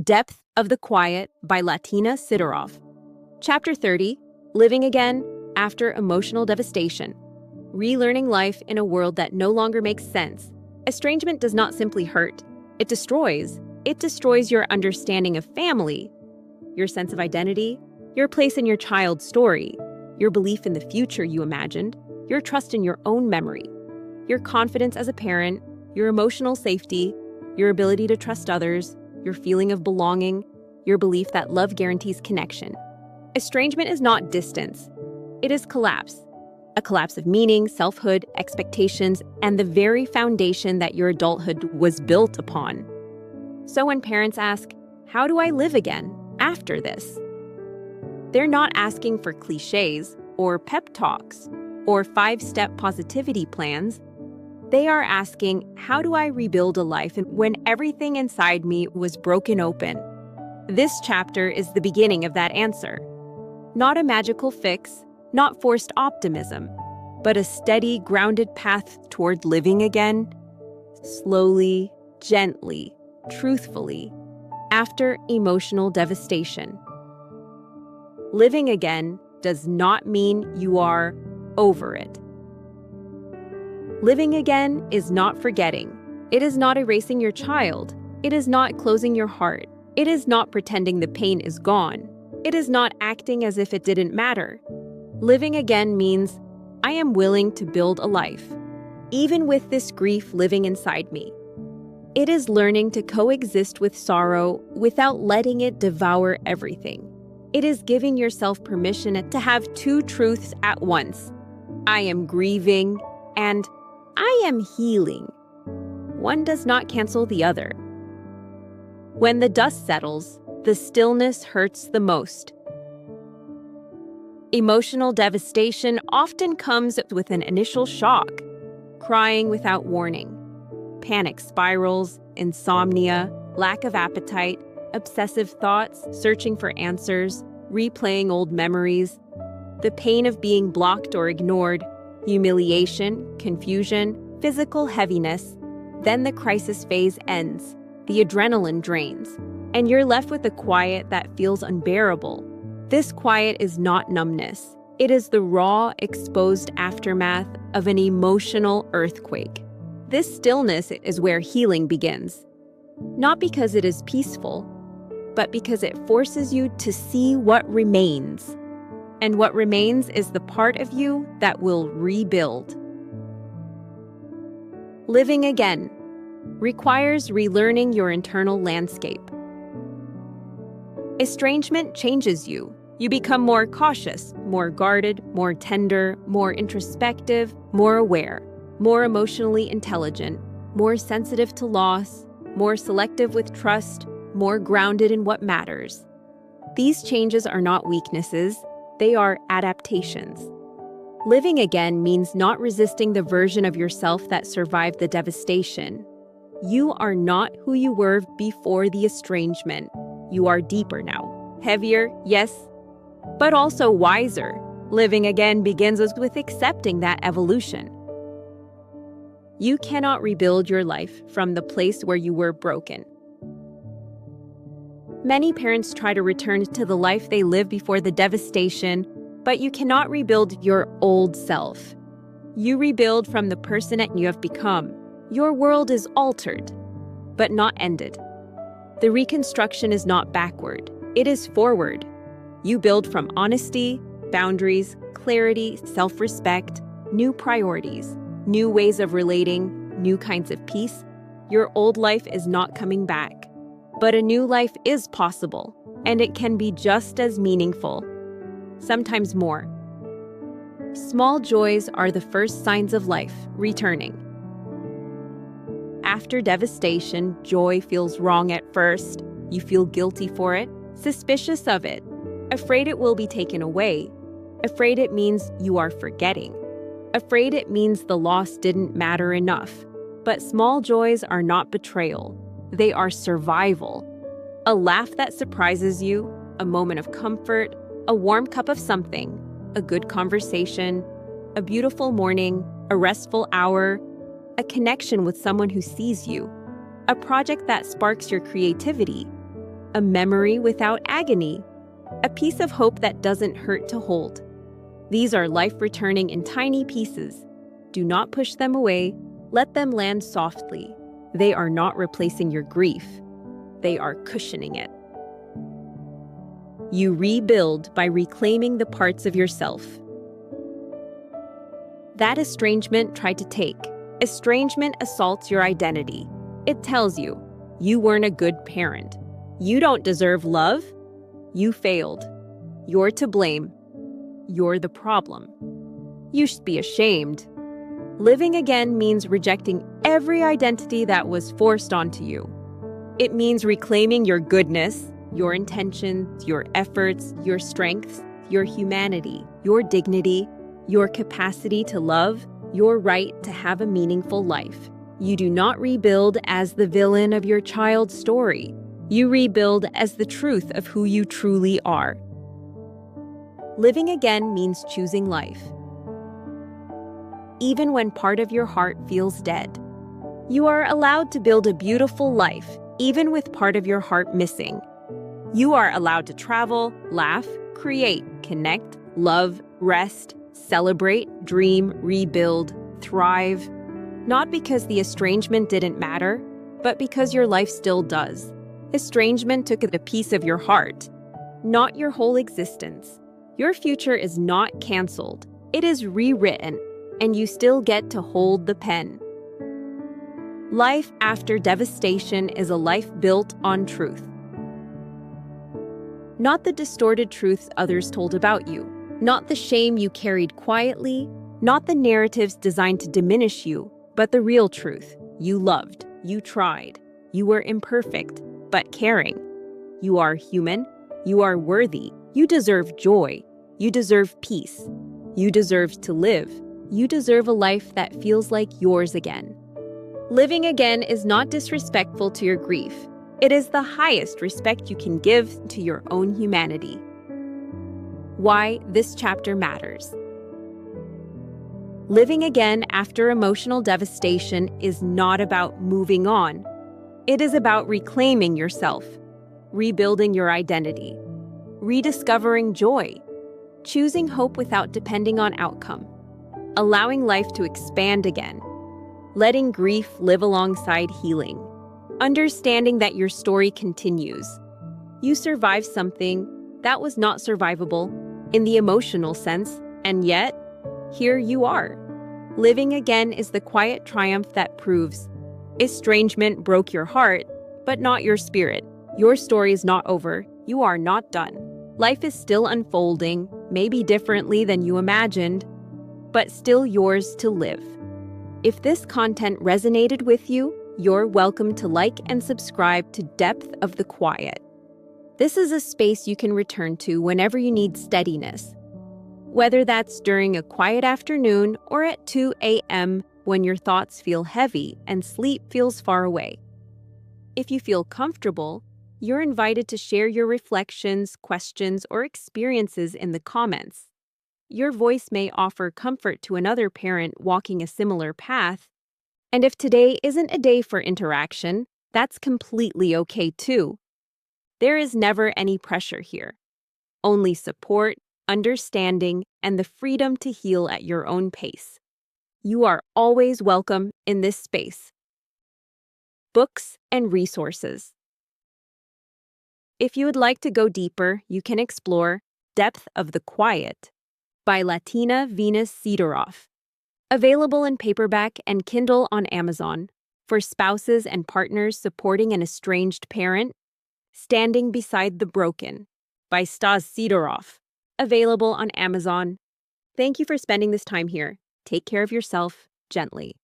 Depth of the Quiet by Latina Sidorov. Chapter 30, Living Again After Emotional Devastation. Relearning life in a world that no longer makes sense. Estrangement does not simply hurt. It destroys. It destroys your understanding of family, your sense of identity, your place in your child's story, your belief in the future you imagined, your trust in your own memory, your confidence as a parent, your emotional safety, your ability to trust others, your feeling of belonging, your belief that love guarantees connection. Estrangement is not distance. It is collapse. A collapse of meaning, selfhood, expectations, and the very foundation that your adulthood was built upon. So when parents ask, "How do I live again after this?" they're not asking for cliches or pep talks or 5-step positivity plans. They are asking, how do I rebuild a life when everything inside me was broken open? This chapter is the beginning of that answer. Not a magical fix, not forced optimism, but a steady, grounded path toward living again, slowly, gently, truthfully, after emotional devastation. Living again does not mean you are over it. Living again is not forgetting. It is not erasing your child. It is not closing your heart. It is not pretending the pain is gone. It is not acting as if it didn't matter. Living again means I am willing to build a life, even with this grief living inside me. It is learning to coexist with sorrow without letting it devour everything. It is giving yourself permission to have two truths at once. I am grieving and I am healing. One does not cancel the other. When the dust settles, the stillness hurts the most. Emotional devastation often comes with an initial shock, crying without warning, panic spirals, insomnia, lack of appetite, obsessive thoughts, searching for answers, replaying old memories, the pain of being blocked or ignored, humiliation, confusion, physical heaviness. Then the crisis phase ends, the adrenaline drains, and you're left with a quiet that feels unbearable. This quiet is not numbness. It is the raw, exposed aftermath of an emotional earthquake. This stillness is where healing begins. Not because it is peaceful, but because it forces you to see what remains. And what remains is the part of you that will rebuild. Living again requires relearning your internal landscape. Estrangement changes you. You become more cautious, more guarded, more tender, more introspective, more aware, more emotionally intelligent, more sensitive to loss, more selective with trust, more grounded in what matters. These changes are not weaknesses. They are adaptations. Living again means not resisting the version of yourself that survived the devastation. You are not who you were before the estrangement. You are deeper now. Heavier, yes, but also wiser. Living again begins with accepting that evolution. You cannot rebuild your life from the place where you were broken. Many parents try to return to the life they lived before the devastation, but you cannot rebuild your old self. You rebuild from the person that you have become. Your world is altered, but not ended. The reconstruction is not backward, it is forward. You build from honesty, boundaries, clarity, self-respect, new priorities, new ways of relating, new kinds of peace. Your old life is not coming back. But a new life is possible, and it can be just as meaningful, sometimes more. Small joys are the first signs of life returning. After devastation, joy feels wrong at first. You feel guilty for it, suspicious of it, afraid it will be taken away, afraid it means you are forgetting, afraid it means the loss didn't matter enough. But small joys are not betrayal. They are survival. A laugh that surprises you, a moment of comfort, a warm cup of something, a good conversation, a beautiful morning, a restful hour, a connection with someone who sees you, a project that sparks your creativity, a memory without agony, a piece of hope that doesn't hurt to hold. These are life returning in tiny pieces. Do not push them away. Let them land softly. They are not replacing your grief. They are cushioning it. You rebuild by reclaiming the parts of yourself that estrangement tried to take. Estrangement assaults your identity. It tells you, you weren't a good parent. You don't deserve love. You failed. You're to blame. You're the problem. You should be ashamed. Living again means rejecting every identity that was forced onto you. It means reclaiming your goodness, your intentions, your efforts, your strengths, your humanity, your dignity, your capacity to love, your right to have a meaningful life. You do not rebuild as the villain of your child's story. You rebuild as the truth of who you truly are. Living again means choosing life, even when part of your heart feels dead. You are allowed to build a beautiful life, even with part of your heart missing. You are allowed to travel, laugh, create, connect, love, rest, celebrate, dream, rebuild, thrive. Not because the estrangement didn't matter, but because your life still does. Estrangement took a piece of your heart, not your whole existence. Your future is not canceled. It is rewritten, and you still get to hold the pen. Life after devastation is a life built on truth. Not the distorted truths others told about you, not the shame you carried quietly, not the narratives designed to diminish you, but the real truth. You loved, you tried, you were imperfect, but caring. You are human, you are worthy, you deserve joy, you deserve peace, you deserve to live, you deserve a life that feels like yours again. Living again is not disrespectful to your grief. It is the highest respect you can give to your own humanity. Why this chapter matters. Living again after emotional devastation is not about moving on. It is about reclaiming yourself, rebuilding your identity, rediscovering joy, choosing hope without depending on outcome, allowing life to expand again, letting grief live alongside healing, understanding that your story continues. You survived something that was not survivable in the emotional sense, and yet, here you are. Living again is the quiet triumph that proves estrangement broke your heart, but not your spirit. Your story is not over. You are not done. Life is still unfolding, maybe differently than you imagined, but still yours to live. If this content resonated with you, you're welcome to like and subscribe to Depth of the Quiet. This is a space you can return to whenever you need steadiness, whether that's during a quiet afternoon or at 2 a.m. when your thoughts feel heavy and sleep feels far away. If you feel comfortable, you're invited to share your reflections, questions, or experiences in the comments. Your voice may offer comfort to another parent walking a similar path. And if today isn't a day for interaction, that's completely okay too. There is never any pressure here. Only support, understanding, and the freedom to heal at your own pace. You are always welcome in this space. Books and resources. If you would like to go deeper, you can explore Depth of the Quiet by Latina Venus Sidoroff. Available in paperback and Kindle on Amazon. For spouses and partners supporting an estranged parent, Standing Beside the Broken by Stas Sidoroff. Available on Amazon. Thank you for spending this time here. Take care of yourself gently.